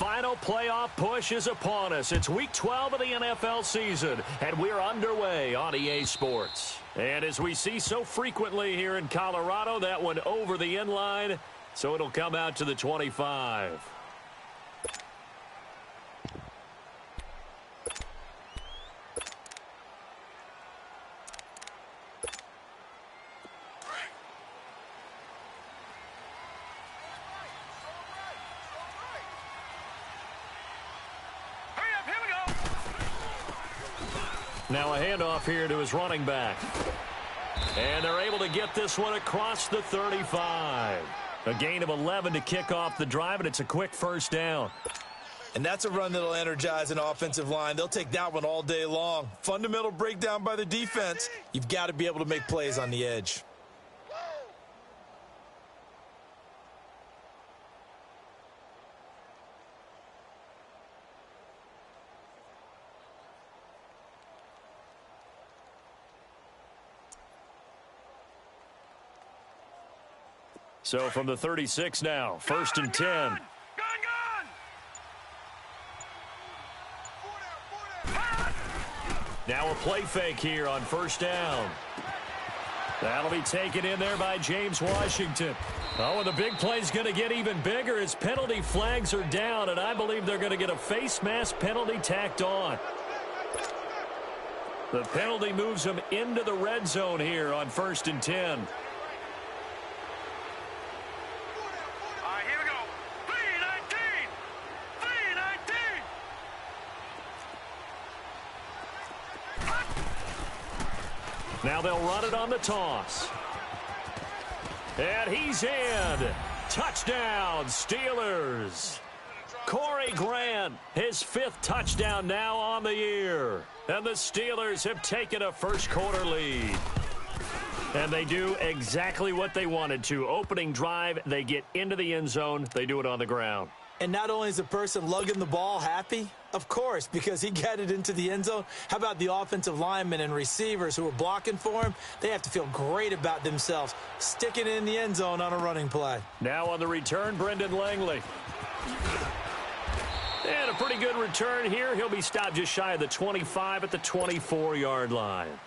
final playoff push is upon us. It's Week 12 of the NFL season, and we're underway on EA Sports. And as we see so frequently here in Colorado, that one over the end line, so it'll come out to the 25. Now a handoff here to his running back. And they're able to get this one across the 35. A gain of 11 to kick off the drive, and it's a quick first down. And that's a run that'll energize an offensive line. They'll take that one all day long. Fundamental breakdown by the defense. You've got to be able to make plays on the edge. So from the 36 now, first and 10. Now a play fake here on first down. That'll be taken in there by James Washington. Oh, and the big play's going to get even bigger as penalty flags are down, and I believe they're going to get a face mask penalty tacked on. The penalty moves them into the red zone here on first and 10. Now they'll run it on the toss. And he's in. Touchdown, Steelers. Corey Grant, his 5th touchdown now on the year. And the Steelers have taken a first-quarter lead. And they do exactly what they wanted to. Opening drive, they get into the end zone. They do it on the ground. And not only is the person lugging the ball happy, of course, because he got it into the end zone. How about the offensive linemen and receivers who are blocking for him? They have to feel great about themselves, sticking it in the end zone on a running play. Now on the return, Brendan Langley. And a pretty good return here. He'll be stopped just shy of the 25 at the 24-yard line.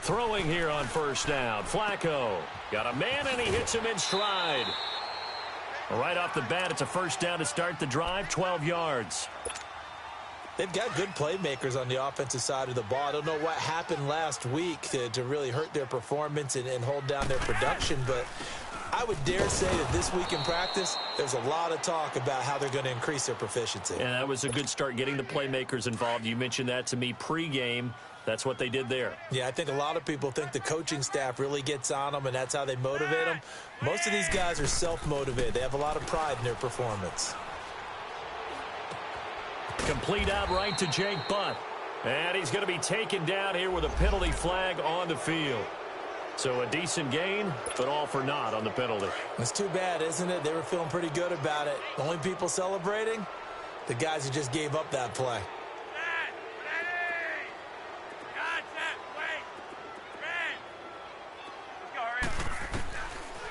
Throwing here on first down. Flacco got a man, and he hits him in stride. Right off the bat, it's a first down to start the drive, 12 yards. They've got good playmakers on the offensive side of the ball. I don't know what happened last week to really hurt their performance and hold down their production, but I would dare say that this week in practice, there's a lot of talk about how they're going to increase their proficiency. And that was a good start, getting the playmakers involved. You mentioned that to me pregame. That's what they did there. Yeah, I think a lot of people think the coaching staff really gets on them, and that's how they motivate them. Most of these guys are self-motivated. They have a lot of pride in their performance. Complete out right to Jake Butt. And he's going to be taken down here with a penalty flag on the field. So a decent gain, but all for naught on the penalty. It's too bad, isn't it? They were feeling pretty good about it. The only people celebrating, the guys who just gave up that play.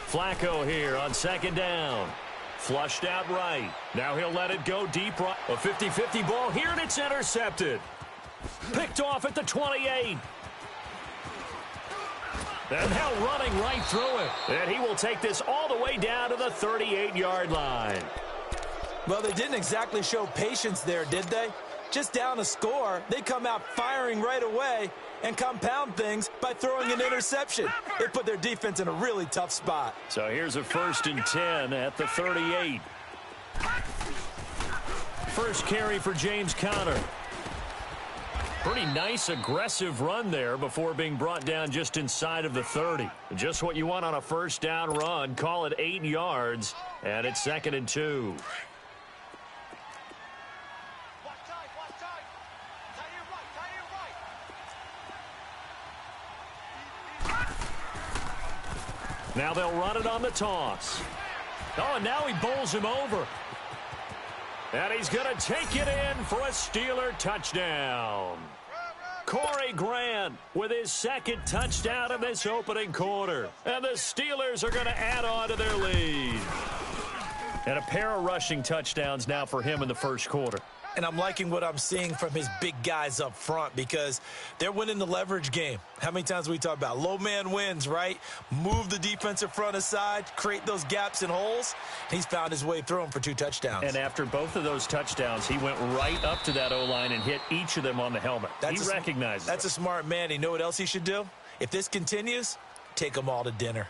Flacco here on second down. Flushed out right. Now he'll let it go deep right. A 50-50 ball here, and it's intercepted. Picked off at the 28. And now running right through it. And he will take this all the way down to the 38-yard line. Well, they didn't exactly show patience there, did they? Just down a score, they come out firing right away and compound things by throwing an interception. It put their defense in a really tough spot. So here's a first and 10 at the 38. First carry for James Conner. Pretty nice, aggressive run there before being brought down just inside of the 30. Just what you want on a first down run. Call it 8 yards, and it's second and 2. Now they'll run it on the toss. Oh, and now he bowls him over. And he's going to take it in for a Steeler touchdown. Corey Grant with his second touchdown in this opening quarter. And the Steelers are going to add on to their lead. And a pair of rushing touchdowns now for him in the first quarter. And I'm liking what I'm seeing from his big guys up front because they're winning the leverage game. How many times we talk about low man wins, right? Move the defensive front aside, create those gaps and holes. He's found his way through them for 2 touchdowns. And after both of those touchdowns, he went right up to that O-line and hit each of them on the helmet. He recognizes That's a smart man. You know what else he should do? If this continues, take them all to dinner.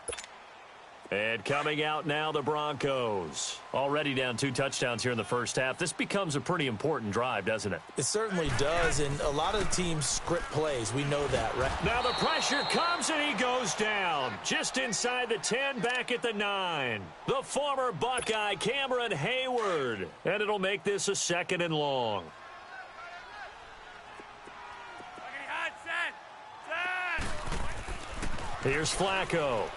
And coming out now, the Broncos. Already down 2 touchdowns here in the first half. This becomes a pretty important drive, doesn't it? It certainly does, and a lot of teams script plays. We know that, right? Now the pressure comes, and he goes down. Just inside the 10, back at the 9. The former Buckeye, Cameron Hayward. And it'll make this a 2nd and long. Here's Flacco.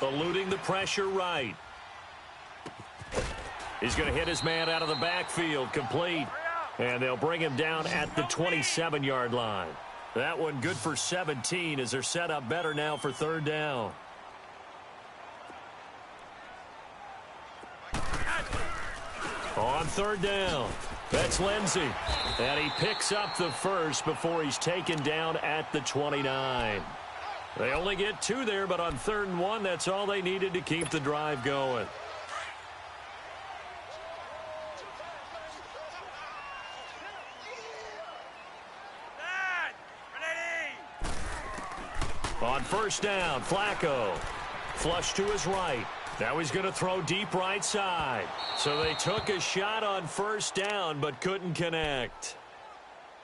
Eluding the pressure right. He's going to hit his man out of the backfield, complete. And they'll bring him down at the 27-yard line. That one good for 17 as they're set up better now for 3rd down. On 3rd down, that's Lindsey. And he picks up the first before he's taken down at the 29. They only get 2 there, but on 3rd and 1, that's all they needed to keep the drive going. On 1st down, Flacco. Flush to his right. Now he's going to throw deep right side. So they took a shot on 1st down, but couldn't connect.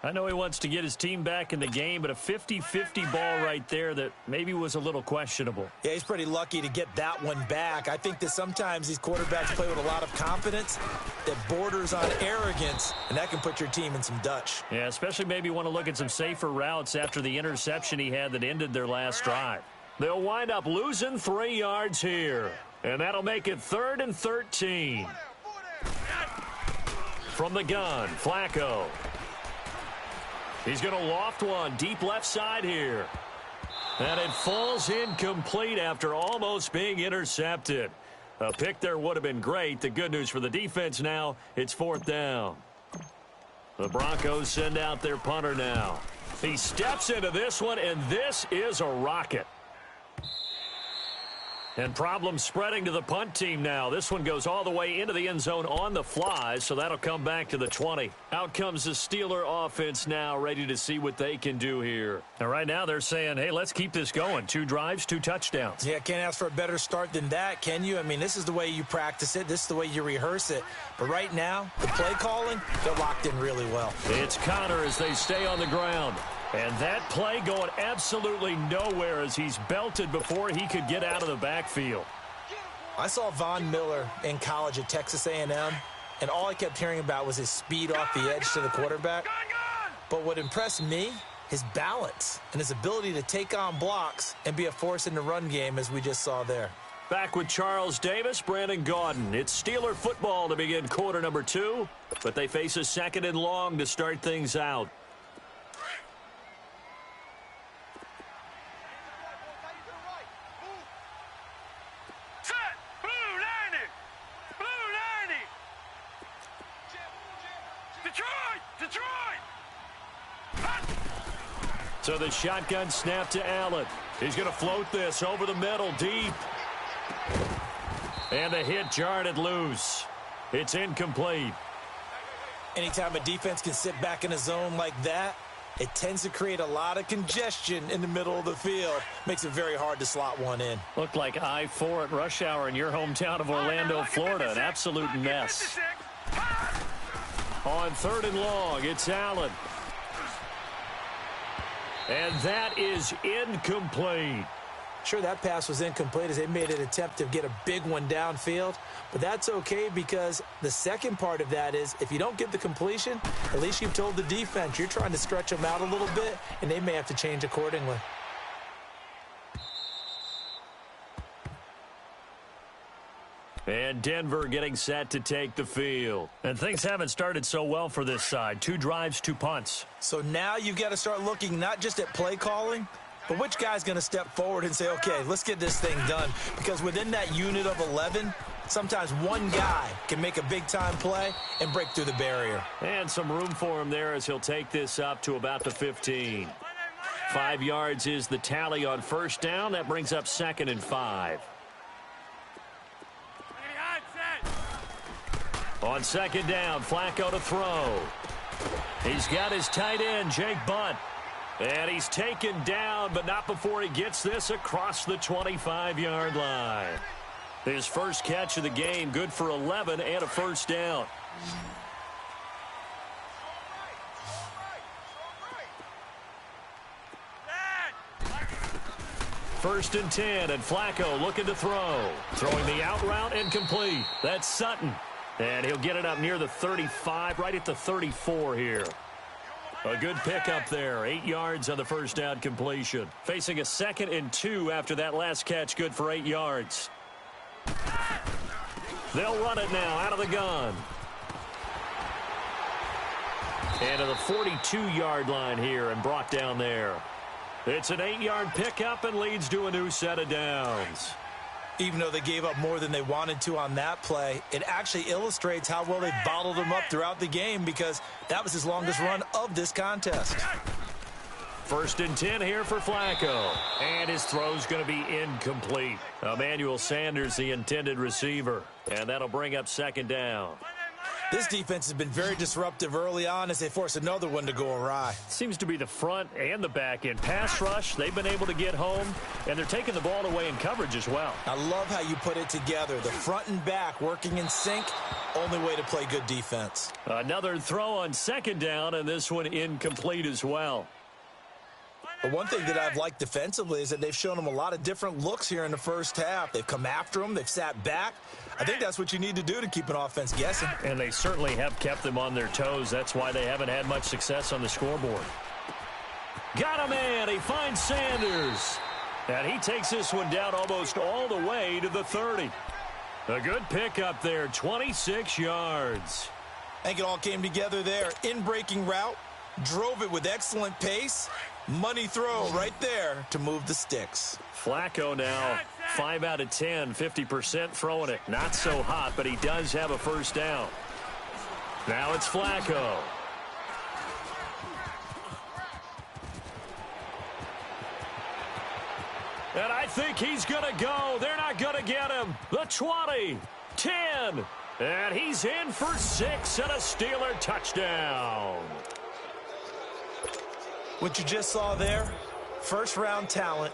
I know he wants to get his team back in the game, but a 50-50 ball right there that maybe was a little questionable. Yeah, he's pretty lucky to get that one back. I think that sometimes these quarterbacks play with a lot of confidence that borders on arrogance, and that can put your team in some Dutch. Yeah, especially maybe want to look at some safer routes after the interception he had that ended their last drive. They'll wind up losing 3 yards here, and that'll make it 3rd and 13. From the gun, Flacco. He's going to loft one deep left side here. And it falls incomplete after almost being intercepted. A pick there would have been great. The good news for the defense now, it's 4th down. The Broncos send out their punter now. He steps into this one, and this is a rocket. And problems spreading to the punt team now. This one goes all the way into the end zone on the fly, so that'll come back to the 20. Out comes the Steeler offense now, ready to see what they can do here. And right now they're saying, hey, let's keep this going. 2 drives, 2 touchdowns. Yeah, can't ask for a better start than that, can you? I mean, this is the way you practice it. This is the way you rehearse it. But right now, the play calling, they're locked in really well. It's Connor as they stay on the ground. And that play going absolutely nowhere as he's belted before he could get out of the backfield. I saw Von Miller in college at Texas A&M, and all I kept hearing about was his speed off the edge to the quarterback. But what impressed me, his balance and his ability to take on blocks and be a force in the run game, as we just saw there. Back with Charles Davis, Brandon Gaudin. It's Steeler football to begin quarter number 2, but they face a 2nd and long to start things out. So the shotgun snap to Allen. He's going to float this over the middle, deep. And the hit jarred it loose. It's incomplete. Anytime a defense can sit back in a zone like that, it tends to create a lot of congestion in the middle of the field. Makes it very hard to slot one in. Looked like I-4 at rush hour in your hometown of Orlando, Florida. An absolute mess. On 3rd and long, it's Allen. And that is incomplete. Sure, that pass was incomplete as they made an attempt to get a big one downfield. But that's okay because the second part of that is if you don't get the completion, at least you've told the defense you're trying to stretch them out a little bit, and they may have to change accordingly. And Denver getting set to take the field. And things haven't started so well for this side. 2 drives, 2 punts. So now you've got to start looking not just at play calling, but which guy's going to step forward and say, okay, let's get this thing done. Because within that unit of 11, sometimes one guy can make a big-time play and break through the barrier. And some room for him there as he'll take this up to about the 15. 5 yards is the tally on first down. That brings up 2nd and 5. On 2nd down, Flacco to throw. He's got his tight end, Jake Butt. And he's taken down, but not before he gets this across the 25-yard line. His first catch of the game, good for 11 and a first down. First and 10, and Flacco looking to throw. Throwing the out route and complete. That's Sutton. And he'll get it up near the 35, right at the 34 here. A good pickup there. 8 yards on the first down completion. Facing a 2nd and 2 after that last catch, good for 8 yards. They'll run it now out of the gun. And to the 42-yard line here and brought down there. It's an 8-yard pickup and leads to a new set of downs. Even though they gave up more than they wanted to on that play, it actually illustrates how well they bottled him up throughout the game because that was his longest run of this contest. First and 10 here for Flacco. And his throw's going to be incomplete. Emmanuel Sanders, the intended receiver. And that'll bring up 2nd down. This defense has been very disruptive early on as they force another one to go awry. Seems to be the front and the back end. Pass rush, they've been able to get home, and they're taking the ball away in coverage as well. I love how you put it together. The front and back working in sync, only way to play good defense. Another throw on 2nd down, and this one incomplete as well. But one thing that I've liked defensively is that they've shown them a lot of different looks here in the first half. They've come after them. They've sat back. I think that's what you need to do to keep an offense guessing. And they certainly have kept them on their toes. That's why they haven't had much success on the scoreboard. Got a man. He finds Sanders. And he takes this one down almost all the way to the 30. A good pickup there, 26 yards. I think it all came together there. In-breaking route, drove it with excellent pace. Money throw right there to move the sticks. Flacco now 5 out of 10, 50% throwing it. Not so hot, but he does have a first down. Now it's Flacco. And I think he's going to go. They're not going to get him. The 20, 10, and he's in for 6 and a Steeler touchdown. What you just saw there, first-round talent,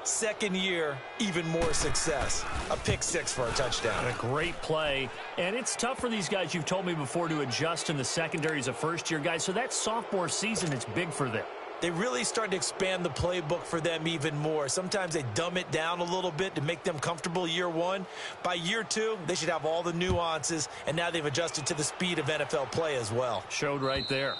second year, even more success. A pick 6 for a touchdown. A great play. And it's tough for these guys, you've told me before, to adjust in the secondary as a first-year guy. So that sophomore season is big for them. They really start to expand the playbook for them even more. Sometimes they dumb it down a little bit to make them comfortable year 1. By year 2, they should have all the nuances, and now they've adjusted to the speed of NFL play as well. Showed right there.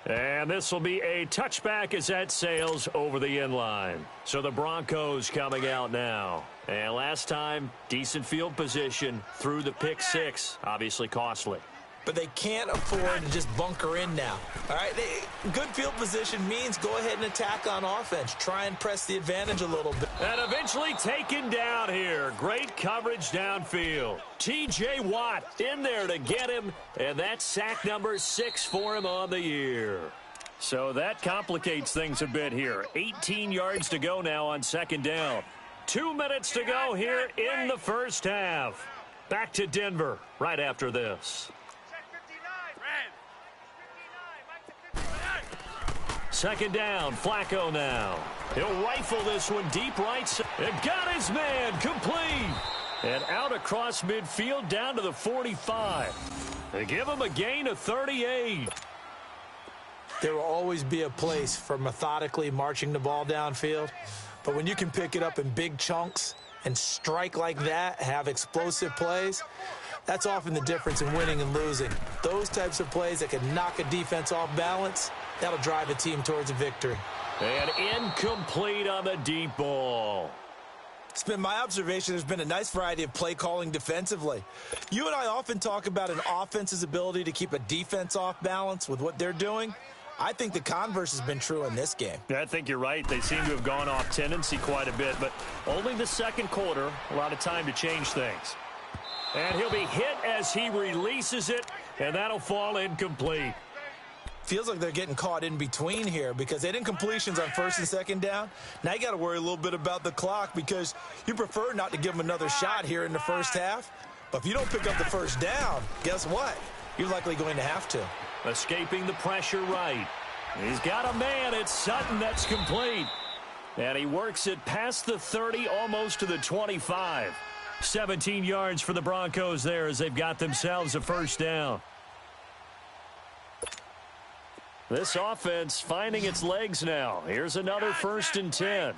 And this will be a touchback as that sails over the end line. So the Broncos coming out now. And last time, decent field position through the pick 6. Obviously costly. But they can't afford to just bunker in now. All right, good field position means go ahead and attack on offense. Try and press the advantage a little bit. And eventually taken down here. Great coverage downfield. T.J. Watt in there to get him. And that's sack number 6 for him on the year. So that complicates things a bit here. 18 yards to go now on 2nd down. 2 minutes to go here in the first half. Back to Denver right after this. 2nd down, Flacco now. He'll rifle this one deep right side. And got his man complete. And out across midfield down to the 45. They give him a gain of 38. There will always be a place for methodically marching the ball downfield. But when you can pick it up in big chunks and strike like that, have explosive plays, that's often the difference in winning and losing. Those types of plays that can knock a defense off balance, that'll drive a team towards a victory. And incomplete on the deep ball. It's been my observation there's been a nice variety of play calling defensively. You and I often talk about an offense's ability to keep a defense off balance with what they're doing. I think the converse has been true in this game. Yeah, I think you're right. They seem to have gone off tendency quite a bit, but only the second quarter, a lot of time to change things. And he'll be hit as he releases it, and that'll fall incomplete. Feels like they're getting caught in between here because they didn't completions on first and second down. Now you got to worry a little bit about the clock because you prefer not to give them another shot here in the first half. But if you don't pick up the first down, guess what? You're likely going to have to. Escaping the pressure right. He's got a man. It's Sutton. That's complete. And he works it past the 30, almost to the 25. 17 yards for the Broncos there as they've got themselves a first down. This offense finding its legs now. Here's another 1st and 10.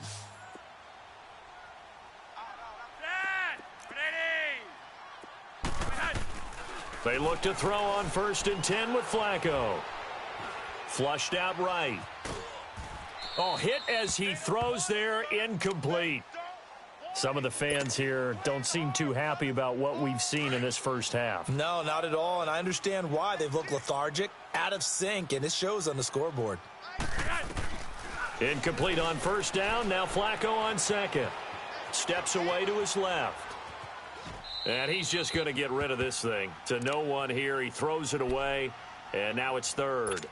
They look to throw on 1st and 10 with Flacco. Flushed out right. Oh, hit as he throws there, incomplete. Some of the fans here don't seem too happy about what we've seen in this first half. No, not at all, and I understand why. They've looked lethargic, out of sync, and it shows on the scoreboard. Incomplete on 1st down. Now Flacco on 2nd. Steps away to his left. And he's just going to get rid of this thing. To no one here. He throws it away, and now it's 3rd.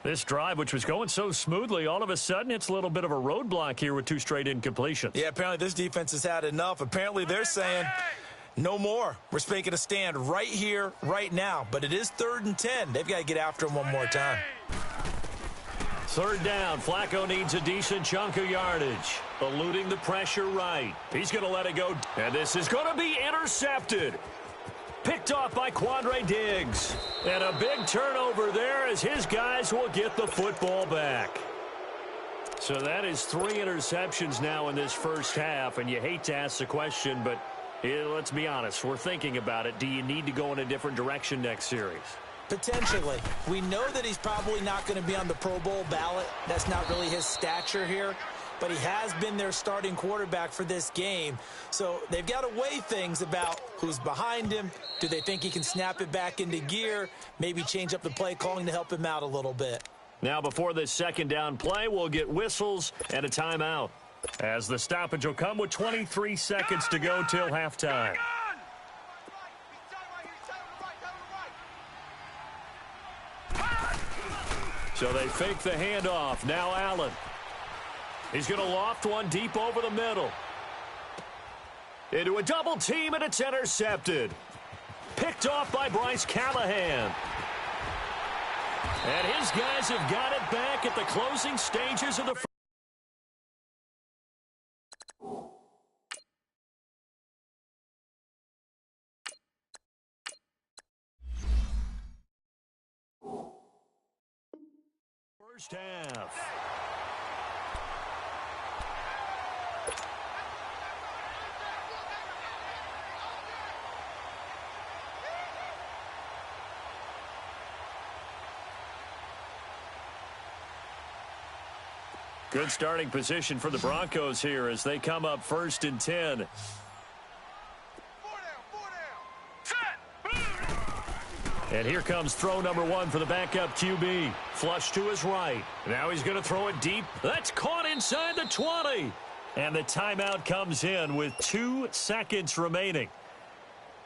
This drive, which was going so smoothly, all of a sudden it's a little bit of a roadblock here with 2 straight incompletions. Yeah, apparently this defense has had enough. Apparently they're saying no more. We're making a stand right here, right now. But it is 3rd and 10. They've got to get after him one more time. 3rd down. Flacco needs a decent chunk of yardage. Eluding the pressure right. He's going to let it go. And this is going to be intercepted. Picked off by Quandre Diggs. And a big turnover there as his guys will get the football back. So that is 3 interceptions now in this first half. And you hate to ask the question, but let's be honest. We're thinking about it. Do you need to go in a different direction next series? Potentially. We know that he's probably not going to be on the Pro Bowl ballot. That's not really his stature here. But he has been their starting quarterback for this game. So they've got to weigh things about who's behind him. Do they think he can snap it back into gear? Maybe change up the play calling to help him out a little bit. Now before this 2nd down play, we'll get whistles and a timeout. As the stoppage will come with 23 seconds to go till halftime. So they fake the handoff. Now Allen. He's going to loft one deep over the middle. Into a double team, and it's intercepted. Picked off by Bryce Callahan. And his guys have got it back at the closing stages of the first half. Good starting position for the Broncos here as they come up 1st and 10. And here comes throw number 1 for the backup QB. Flush to his right. Now he's going to throw it deep. That's caught inside the 20. And the timeout comes in with 2 seconds remaining.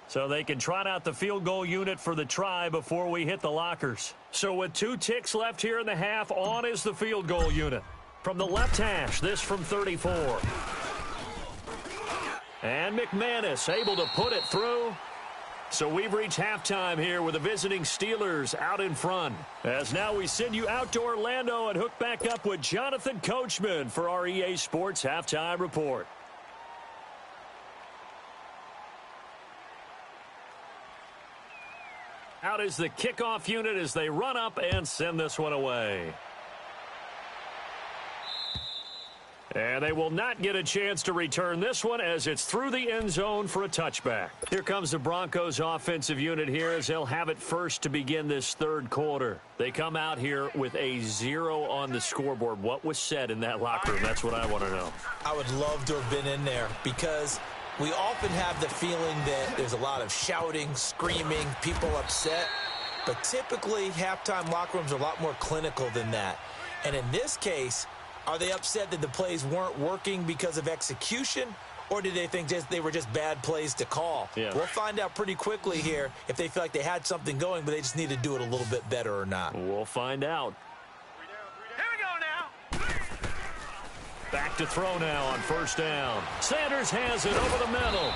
So they can trot out the field goal unit for the try before we hit the lockers. So with 2 ticks left here in the half, on is the field goal unit. From the left hash, this from 34. And McManus able to put it through. So we've reached halftime here with the visiting Steelers out in front. As now we send you out to Orlando and hook back up with Jonathan Coachman for our EA Sports Halftime Report. Out is the kickoff unit as they run up and send this one away. And they will not get a chance to return this one as it's through the end zone for a touchback. Here comes the Broncos offensive unit here as they'll have it first to begin this third quarter. They come out here with a 0 on the scoreboard. What was said in that locker room? That's what I want to know. I would love to have been in there because we often have the feeling that there's a lot of shouting, screaming, people upset. But typically, halftime locker rooms are a lot more clinical than that. And in this case, are they upset that the plays weren't working because of execution, or did they think they were just bad plays to call? Yeah. We'll find out pretty quickly here if they feel like they had something going, but they just need to do it a little bit better or not. We'll find out. Here we go now. Back to throw now on first down. Sanders has it over the middle.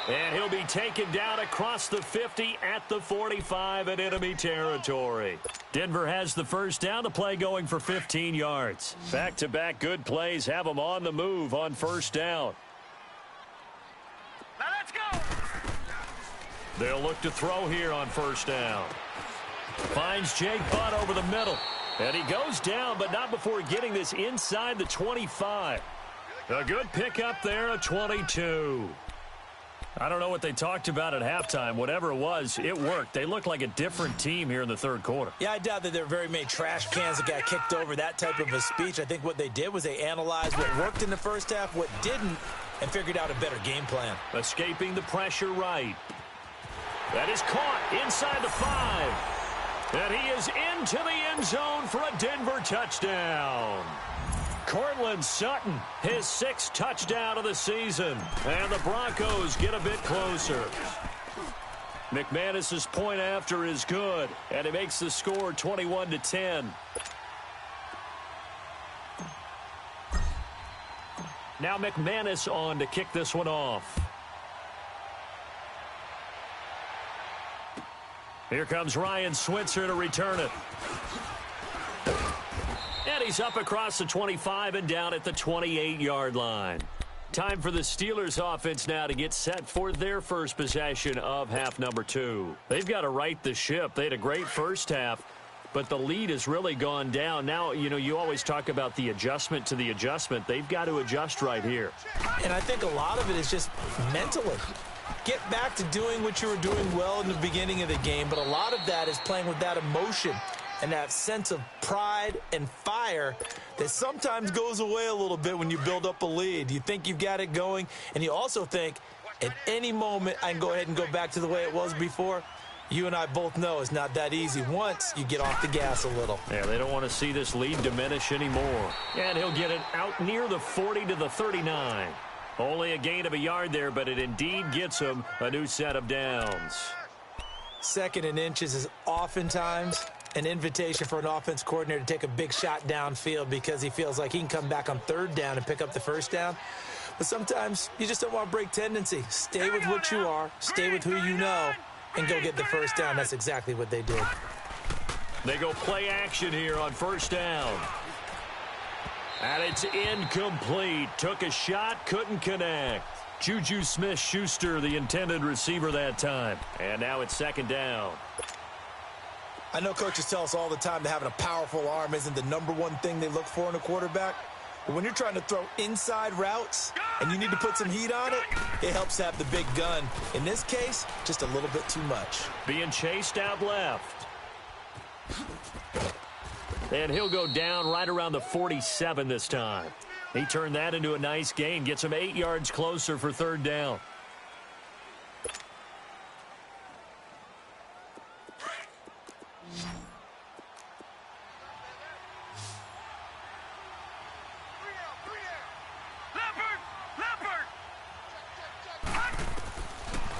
And he'll be taken down across the 50 at the 45 in enemy territory. Denver has the first down. The play going for 15 yards. Back-to-back good plays have them on the move on first down. Now let's go. They'll look to throw here on first down. Finds Jake Butt over the middle. And he goes down, but not before getting this inside the 25. A good pickup there, a 22. I don't know what they talked about at halftime. Whatever it was, it worked. They look like a different team here in the third quarter. Yeah, I doubt that there were very many trash cans that got kicked over, that type of a speech. I think what they did was they analyzed what worked in the first half, what didn't, and figured out a better game plan. Escaping the pressure right. That is caught inside the 5. And he is into the end zone for a Denver touchdown. Cortland Sutton, his 6th touchdown of the season. And the Broncos get a bit closer. McManus's point after is good. And it makes the score 21-10. Now McManus on to kick this one off. Here comes Ryan Switzer to return it. And he's up across the 25 and down at the 28-yard line. Time for the Steelers offense now to get set for their first possession of half number 2. They've got to right the ship. They had a great first half, but the lead has really gone down. Now, you always talk about the adjustment to the adjustment. They've got to adjust right here. And I think a lot of it is just mentally. Get back to doing what you were doing well in the beginning of the game, but a lot of that is playing with that emotion and that sense of pride and fire that sometimes goes away a little bit when you build up a lead. You think you've got it going, and you also think at any moment I can go ahead and go back to the way it was before. You and I both know it's not that easy once you get off the gas a little. Yeah, they don't want to see this lead diminish anymore. And he'll get it out near the 40 to the 39. Only a gain of a yard there, but it indeed gets him a new set of downs. 2nd and inches is oftentimes an invitation for an offense coordinator to take a big shot downfield because he feels like he can come back on 3rd down and pick up the first down. But sometimes you just don't want to break tendency. Stay with what you are, stay with who you know, and go get the first down. That's exactly what they did. They go play action here on first down. And it's incomplete. Took a shot, couldn't connect. Juju Smith-Schuster, the intended receiver that time. And now it's 2nd down. I know coaches tell us all the time that having a powerful arm isn't the #1 thing they look for in a quarterback. But when you're trying to throw inside routes and you need to put some heat on it, it helps have the big gun. In this case, just a little bit too much. Being chased out left. And he'll go down right around the 47 this time. He turned that into a nice gain. Gets him 8 yards closer for 3rd down.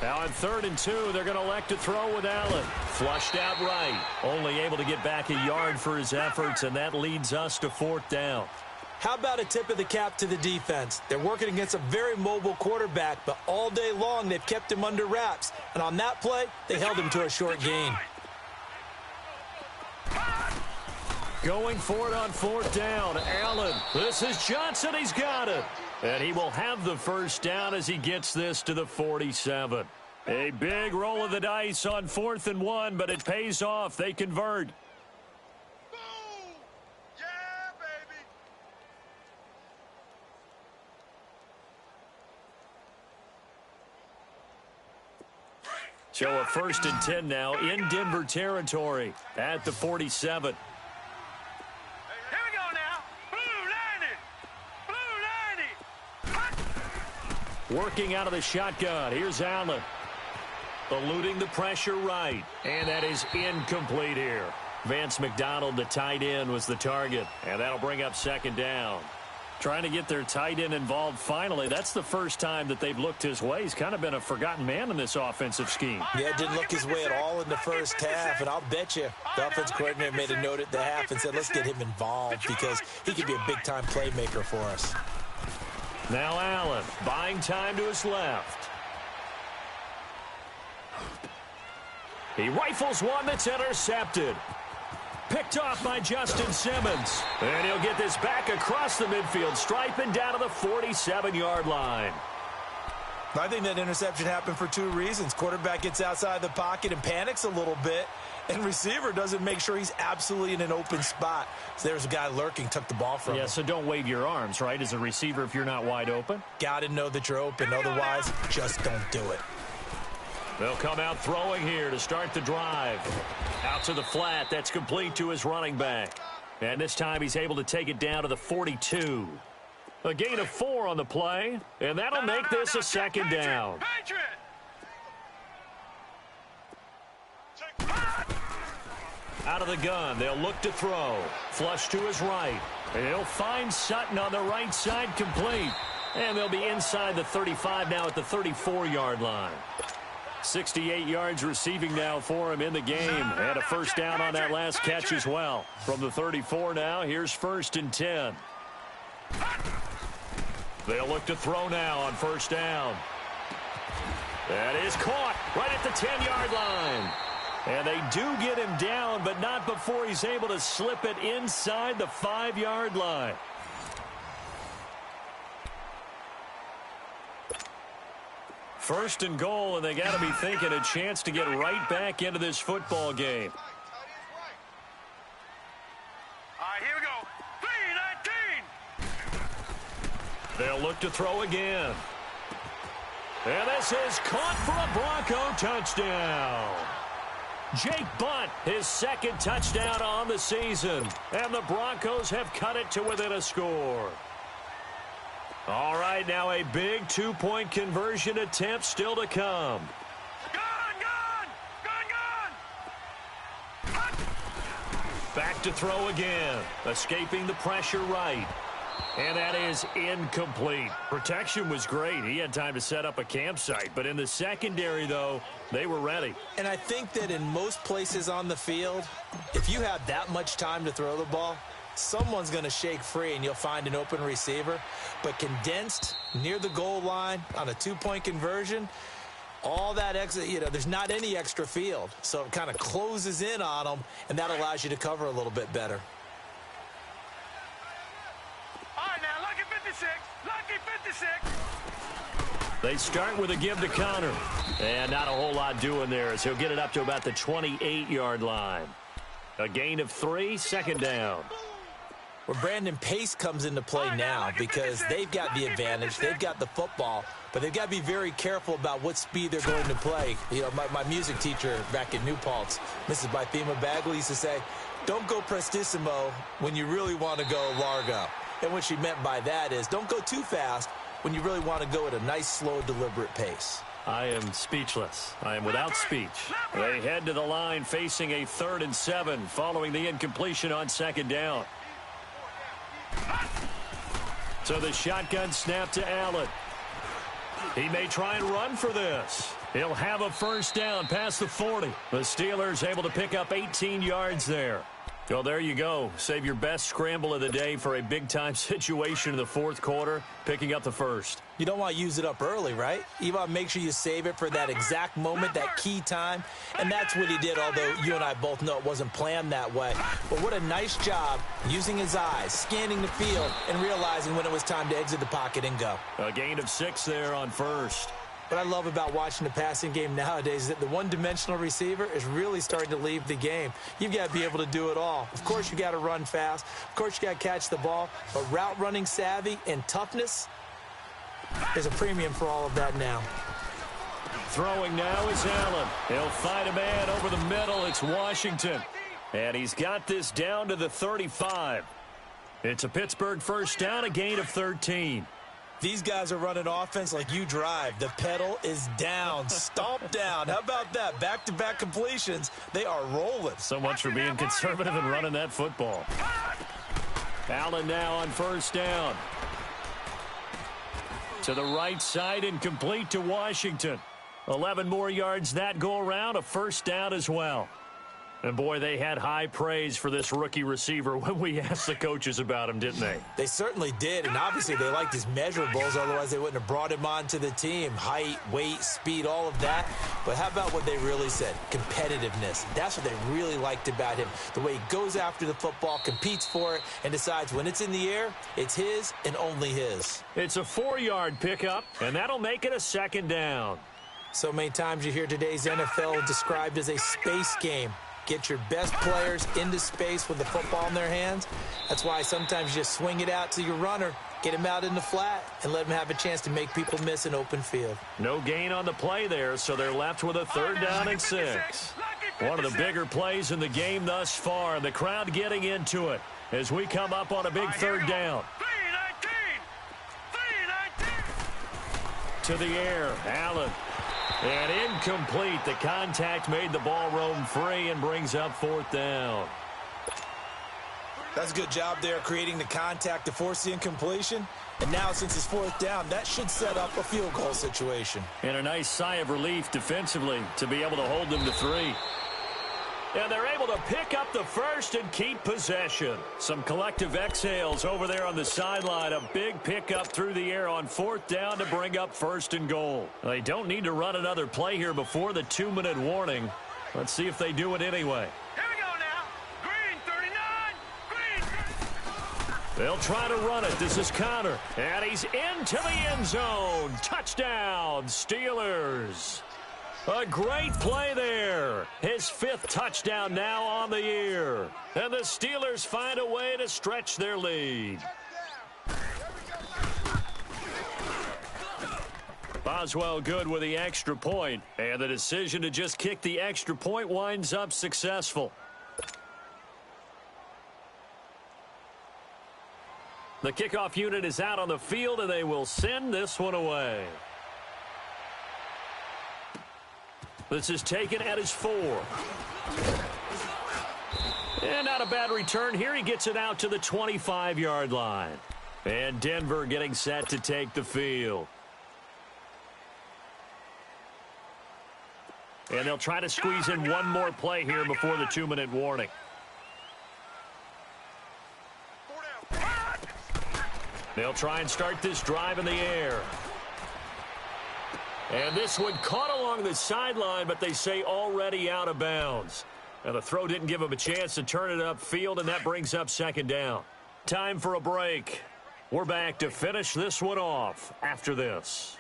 Now on 3rd and 2, they're going to elect to throw with Allen. Flushed out right. Only able to get back a yard for his efforts, and that leads us to 4th down. How about a tip of the cap to the defense? They're working against a very mobile quarterback, but all day long they've kept him under wraps. And on that play, they held him to a short gain. Going for it on 4th down. Allen. This is Johnson. He's got it. And he will have the first down as he gets this to the 47. A big roll of the dice on 4th and 1, but it pays off. They convert. Boom! Yeah, baby. So a 1st and 10 now in Denver territory at the 47. Here we go now. Blue 90. Working out of the shotgun. Here's Allen. Eluding the pressure right. And that is incomplete here. Vance McDonald, the tight end, was the target. And that'll bring up 2nd down. Trying to get their tight end involved finally. That's the first time that they've looked his way. He's kind of been a forgotten man in this offensive scheme. Yeah, didn't look his way at all in the first half. And I'll bet you the offense coordinator made a note at the half and said, let's get him involved because he could be a big-time playmaker for us. Now Allen buying time to his left. He rifles one that's intercepted. Picked off by Justin Simmons. And he'll get this back across the midfield stripe and down to the 47-yard line. I think that interception happened for 2 reasons. Quarterback gets outside the pocket and panics a little bit, and receiver doesn't make sure he's absolutely in an open spot. So there's a guy lurking, took the ball from him. Yeah, so don't wave your arms, right, as a receiver if you're not wide open. Got to know that you're open. Otherwise, just don't do it. They'll come out throwing here to start the drive. Out to the flat. That's complete to his running back. And this time he's able to take it down to the 42. A gain of 4 on the play. And that'll make this a 2nd down. Out of the gun. They'll look to throw. Flush to his right. And he'll find Sutton on the right side complete. And they'll be inside the 35 now at the 34-yard line. 68 yards receiving now for him in the game. And a 1st down on that last catch as well. From the 34 now, here's 1st and 10. They'll look to throw now on 1st down. That is caught right at the 10-yard line. And they do get him down, but not before he's able to slip it inside the 5-yard line. First and goal, and they got to be thinking a chance to get right back into this football game. All right, here we go. 3-19. They'll look to throw again. And this is caught for a Bronco touchdown. Jake Butt, his 2nd touchdown on the season. And the Broncos have cut it to within a score. All right, now a big 2-point conversion attempt still to come. Back to throw again. Escaping the pressure right. And that is incomplete. Protection was great. He had time to set up a campsite. But in the secondary, though, they were ready. And I think that in most places on the field, if you have that much time to throw the ball, someone's going to shake free and you'll find an open receiver. But condensed near the goal line on a 2-point conversion, all that extra, there's not any extra field. So it kind of closes in on them, and that allows you to cover a little bit better. All right, now, lucky 56. Lucky 56. They start with a give to Connor. And not a whole lot doing there as he'll get it up to about the 28-yard line. A gain of 3, 2nd down. Well, Brandon, pace comes into play now because they've got the advantage. They've got the football, but they've got to be very careful about what speed they're going to play. My music teacher back in New Paltz, Mrs. Bythema Bagley, used to say, don't go prestissimo when you really want to go largo. And what she meant by that is don't go too fast when you really want to go at a nice, slow, deliberate pace. I am speechless. I am without speech. They head to the line facing a 3rd and 7 following the incompletion on 2nd down. So the shotgun snap to Allen. He may try and run for this. He'll have a 1st down past the 40. The Steelers able to pick up 18 yards there. Well, there you go. Save your best scramble of the day for a big-time situation in the 4th quarter, picking up the 1st. You don't want to use it up early, right? You want to make sure you save it for that exact moment, that key time. And that's what he did, although you and I both know it wasn't planned that way. But what a nice job using his eyes, scanning the field, and realizing when it was time to exit the pocket and go. A gain of 6 there on 1st. What I love about watching the passing game nowadays is that the one-dimensional receiver is really starting to leave the game. You've got to be able to do it all. Of course, you got to run fast. Of course, you got to catch the ball. But route running savvy and toughness, there's a premium for all of that now. Throwing now is Allen. He'll find a man over the middle. It's Washington. And he's got this down to the 35. It's a Pittsburgh first down, a gain of 13. These guys are running offense like you drive. The pedal is down, stomped down. How about that? Back-to-back completions. They are rolling. So much for being conservative and running that football. Allen now on first down. To the right side and complete to Washington. 11 more yards that go around, a first down as well. And, boy, they had high praise for this rookie receiver when we asked the coaches about him, didn't they? They certainly did, and obviously they liked his measurables. Otherwise, they wouldn't have brought him onto the team. Height, weight, speed, all of that. But how about what they really said? Competitiveness. That's what they really liked about him. The way he goes after the football, competes for it, and decides when it's in the air, it's his and only his. It's a 4-yard pickup, and that'll make it a second down. So many times you hear today's NFL described as a space game. Get your best players into space with the football in their hands. That's why sometimes you just swing it out to your runner, get him out in the flat, and let him have a chance to make people miss an open field. No gain on the play there, so they're left with a third down and 6. One of the bigger plays in the game thus far. The crowd getting into it as we come up on a big third down. 3-19. To the air, Allen. And incomplete. The contact made the ball roam free and brings up fourth down. That's a good job there, creating the contact to force the incompletion. And now, since it's fourth down, that should set up a field goal situation. And a nice sigh of relief defensively to be able to hold them to 3. And they're able to pick up the first and keep possession. Some collective exhales over there on the sideline. A big pickup through the air on fourth down to bring up first and goal. They don't need to run another play here before the 2-minute warning. Let's see if they do it anyway. Here we go now. Green 39. Green. They'll try to run it. This is Connor. And he's into the end zone. Touchdown, Steelers. A great play there. His 5th touchdown now on the year. And the Steelers find a way to stretch their lead. Boswell good with the extra point. And the decision to just kick the extra point winds up successful. The kickoff unit is out on the field, and they will send this one away. This is taken at his 4. And not a bad return here. He gets it out to the 25-yard line. And Denver getting set to take the field. And they'll try to squeeze in one more play here before the 2-minute warning. They'll try and start this drive in the air. And this one caught along the sideline, but they say already out of bounds. And the throw didn't give him a chance to turn it upfield, and that brings up second down. Time for a break. We're back to finish this one off after this.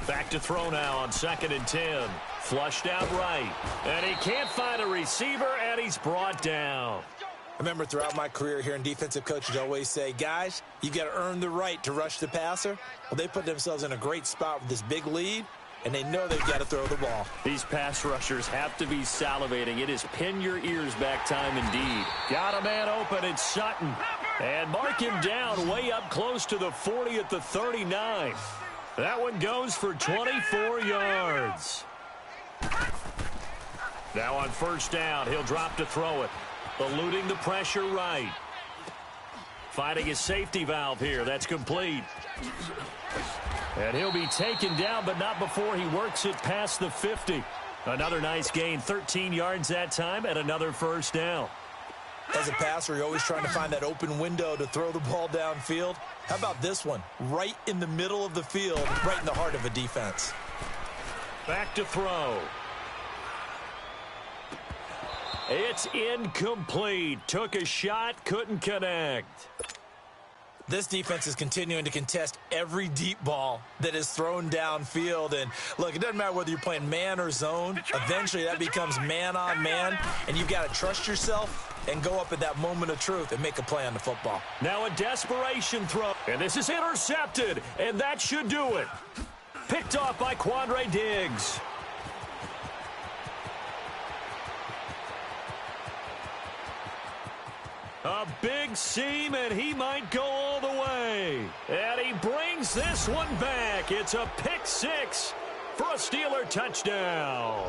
Back to throw now on 2nd and 10. Flushed out right. And he can't find a receiver, and he's brought down. I remember throughout my career hearing defensive coaches always say, guys, you got to earn the right to rush the passer. Well, they put themselves in a great spot with this big lead, and they know they've got to throw the ball. These pass rushers have to be salivating. It is pin your ears back time indeed. Got a man open. It's Sutton. And mark him down way up close to the 40 at the 39. That one goes for 24 yards. Now on first down, he'll drop to throw it. Eluding the pressure right. Finding his safety valve here. That's complete. And he'll be taken down, but not before he works it past the 50. Another nice gain, 13 yards that time, and another first down. As a passer, you're always trying to find that open window to throw the ball downfield. How about this one? Right in the middle of the field, right in the heart of a defense. Back to throw. It's incomplete. Took a shot, couldn't connect. This defense is continuing to contest every deep ball that is thrown downfield. And, look, it doesn't matter whether you're playing man or zone. Eventually, that becomes man on man, and you've got to trust yourself and go up at that moment of truth and make a play on the football. Now a desperation throw. And this is intercepted. And that should do it. Picked off by Quandre Diggs. A big seam, and he might go all the way. And he brings this one back. It's a pick six for a Steeler touchdown.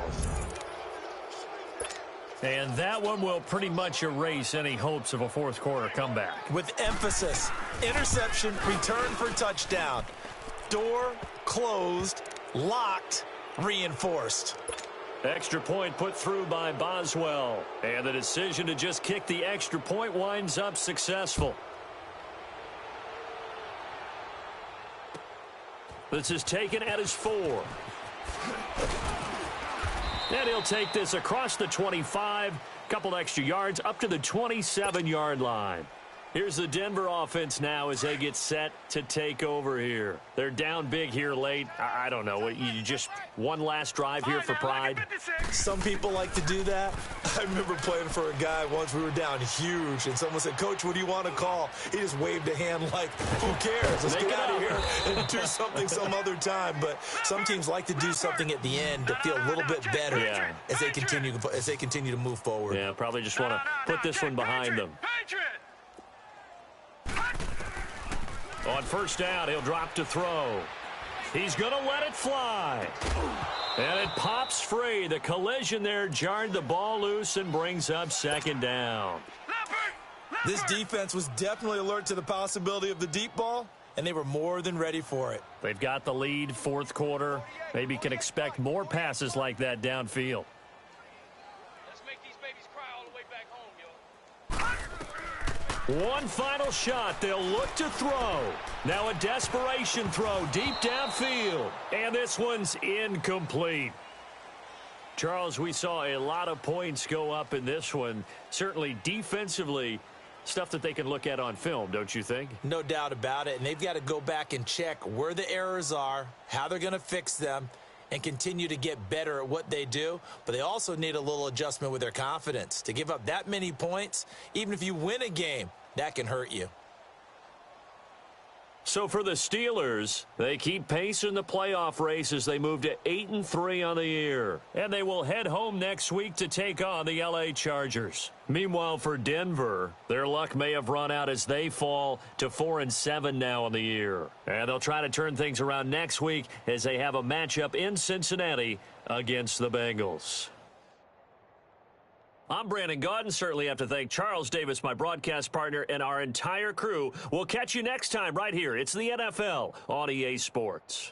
And that one will pretty much erase any hopes of a fourth quarter comeback. With emphasis, interception, return for touchdown. Door closed, locked, reinforced. Extra point put through by Boswell. And the decision to just kick the extra point winds up successful. This is taken at his 4. And he'll take this across the 25. Couple extra yards up to the 27-yard line. Here's the Denver offense now as they get set to take over here. They're down big here late. I don't know. You just one last drive here for pride? Some people like to do that. I remember playing for a guy once. We were down huge, and someone said, "Coach, what do you want to call?" He just waved a hand like, who cares? Let's get out of here and do something some other time. But some teams like to do something at the end to feel a little bit better as they continue to move forward. Yeah, probably just want to put this one behind them. On first down, he'll drop to throw. He's going to let it fly. And it pops free. The collision there jarred the ball loose and brings up second down. This defense was definitely alert to the possibility of the deep ball, and they were more than ready for it. They've got the lead, fourth quarter. Maybe can expect more passes like that downfield. One final shot. They'll look to throw. Now a desperation throw deep downfield. And this one's incomplete. Charles, we saw a lot of points go up in this one. Certainly defensively, stuff that they can look at on film, don't you think? No doubt about it. And they've got to go back and check where the errors are, how they're going to fix them, and continue to get better at what they do. But they also need a little adjustment with their confidence. To give up that many points, even if you win a game, that can hurt you. So for the Steelers, they keep pace in the playoff race as they move to 8-3 on the year. And they will head home next week to take on the LA Chargers. Meanwhile, for Denver, their luck may have run out as they fall to 4-7 now on the year. And they'll try to turn things around next week as they have a matchup in Cincinnati against the Bengals. I'm Brandon Gaudin. Certainly have to thank Charles Davis, my broadcast partner, and our entire crew. We'll catch you next time right here. It's the NFL on EA Sports.